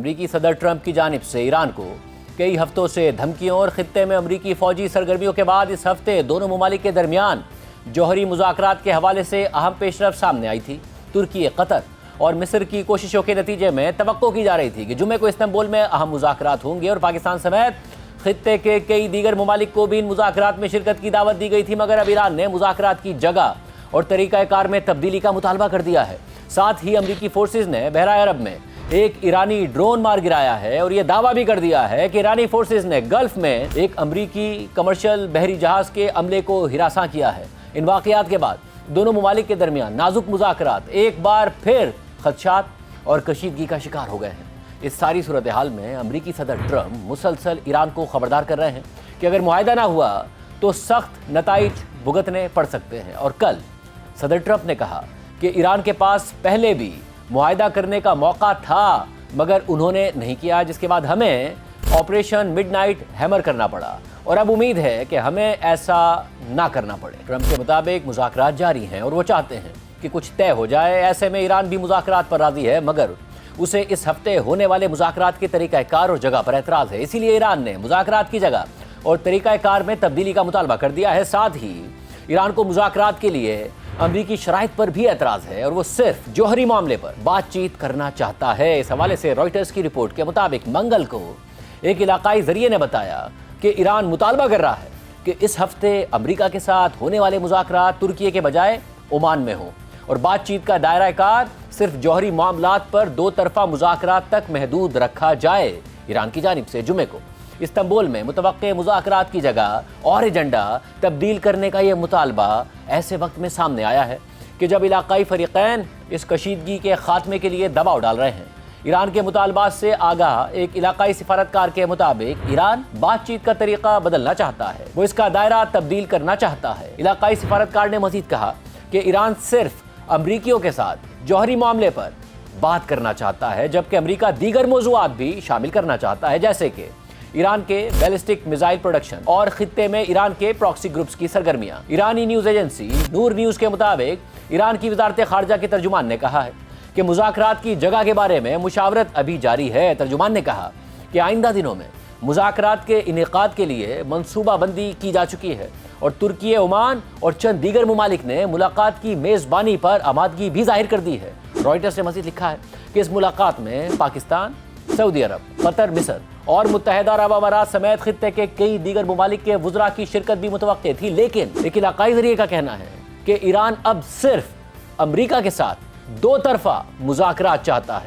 امریکی صدر ٹرمپ کی جانب سے ایران کو کئی ہفتوں سے دھمکیوں اور خطے میں امریکی فوجی سرگرمیوں کے بعد اس ہفتے دونوں ممالک کے درمیان جوہری مذاکرات کے حوالے سے اہم پیش رفت سامنے آئی تھی۔ ترکی، قطر اور مصر کی کوششوں کے نتیجے میں توقع کی جا رہی تھی کہ جمعے کو استنبول میں اہم مذاکرات ہوں گے اور پاکستان سمیت خطے کے کئی دیگر ممالک کو بھی ان مذاکرات میں شرکت کی دعوت دی گئی تھی، مگر اب ایران نے مذاکرات کی جگہ اور طریقہ کار میں تبدیلی کا مطالبہ کر دیا ہے۔ ساتھ ہی امریکی فورسز نے بحیرہ عرب میں ایک ایرانی ڈرون مار گرایا ہے اور یہ دعویٰ بھی کر دیا ہے کہ ایرانی فورسز نے گلف میں ایک امریکی کمرشل بحری جہاز کے عملے کو ہراساں کیا ہے۔ ان واقعات کے بعد دونوں ممالک کے درمیان نازک مذاکرات ایک بار پھر خدشات اور کشیدگی کا شکار ہو گئے ہیں۔ اس ساری صورتحال میں امریکی صدر ٹرمپ مسلسل ایران کو خبردار کر رہے ہیں کہ اگر معاہدہ نہ ہوا تو سخت نتائج بھگتنے پڑ سکتے ہیں، اور کل صدر ٹرمپ نے کہا کہ ایران کے پاس پہلے بھی معاہدہ کرنے کا موقع تھا مگر انہوں نے نہیں کیا، جس کے بعد ہمیں آپریشن مڈ نائٹ ہیمر کرنا پڑا اور اب امید ہے کہ ہمیں ایسا نہ کرنا پڑے۔ ٹرمپ کے مطابق مذاکرات جاری ہیں اور وہ چاہتے ہیں کہ کچھ طے ہو جائے۔ ایسے میں ایران بھی مذاکرات پر راضی ہے مگر اسے اس ہفتے ہونے والے مذاکرات کے طریقہ کار اور جگہ پر اعتراض ہے، اسی لیے ایران نے مذاکرات کی جگہ اور طریقہ کار میں تبدیلی کا مطالبہ کر دیا ہے۔ ساتھ ہی ایران کو مذاکرات کے لیے امریکی شرائط پر بھی اعتراض ہے اور وہ صرف جوہری معاملے پر بات چیت کرنا چاہتا ہے۔ اس حوالے سے رائٹرز کی رپورٹ کے مطابق منگل کو ایک علاقائی ذریعے نے بتایا کہ ایران مطالبہ کر رہا ہے کہ اس ہفتے امریکہ کے ساتھ ہونے والے مذاکرات ترکی کے بجائے عمان میں ہوں اور بات چیت کا دائرہ کار صرف جوہری معاملات پر دو طرفہ مذاکرات تک محدود رکھا جائے۔ ایران کی جانب سے جمعے کو استنبول میں متوقع مذاکرات کی جگہ اور ایجنڈا تبدیل کرنے کا یہ مطالبہ ایسے وقت میں سامنے آیا ہے کہ جب علاقائی فریقین اس کشیدگی کے خاتمے کے لیے دباؤ ڈال رہے ہیں۔ ایران کے مطالبات سے آگاہ ایک علاقائی سفارتکار کے مطابق ایران بات چیت کا طریقہ بدلنا چاہتا ہے، وہ اس کا دائرہ تبدیل کرنا چاہتا ہے۔ علاقائی سفارتکار نے مزید کہا کہ ایران صرف امریکیوں کے ساتھ جوہری معاملے پر بات کرنا چاہتا ہے جبکہ امریکہ دیگر موضوعات بھی شامل کرنا چاہتا ہے، جیسے کہ ایران کے بیلسٹک میزائل پروڈکشن اور خطے میں ایران کے پراکسی گروپس کی سرگرمیاں۔ ایرانی نیوز ایجنسی نور نیوز کے مطابق ایران کی وزارت خارجہ کے ترجمان نے کہا ہے کہ مذاکرات کی جگہ کے بارے میں مشاورت ابھی جاری ہے۔ ترجمان نے کہا کہ آئندہ دنوں میں مذاکرات کے انعقاد کے لیے منصوبہ بندی کی جا چکی ہے اور ترکی، عمان اور چند دیگر ممالک نے ملاقات کی میزبانی پر آمادگی بھی ظاہر کر دی ہے۔ رائٹرز نے مزید لکھا ہے کہ اس ملاقات میں پاکستان، سعودی عرب، قطر، مصر اور متحدہ عرب امارات سمیت خطے کے کئی دیگر ممالک کے وزراء کی شرکت بھی متوقع تھی، لیکن ایک علاقائی ذریعے کا کہنا ہے کہ ایران اب صرف امریکہ کے ساتھ دو طرفہ مذاکرات چاہتا ہے۔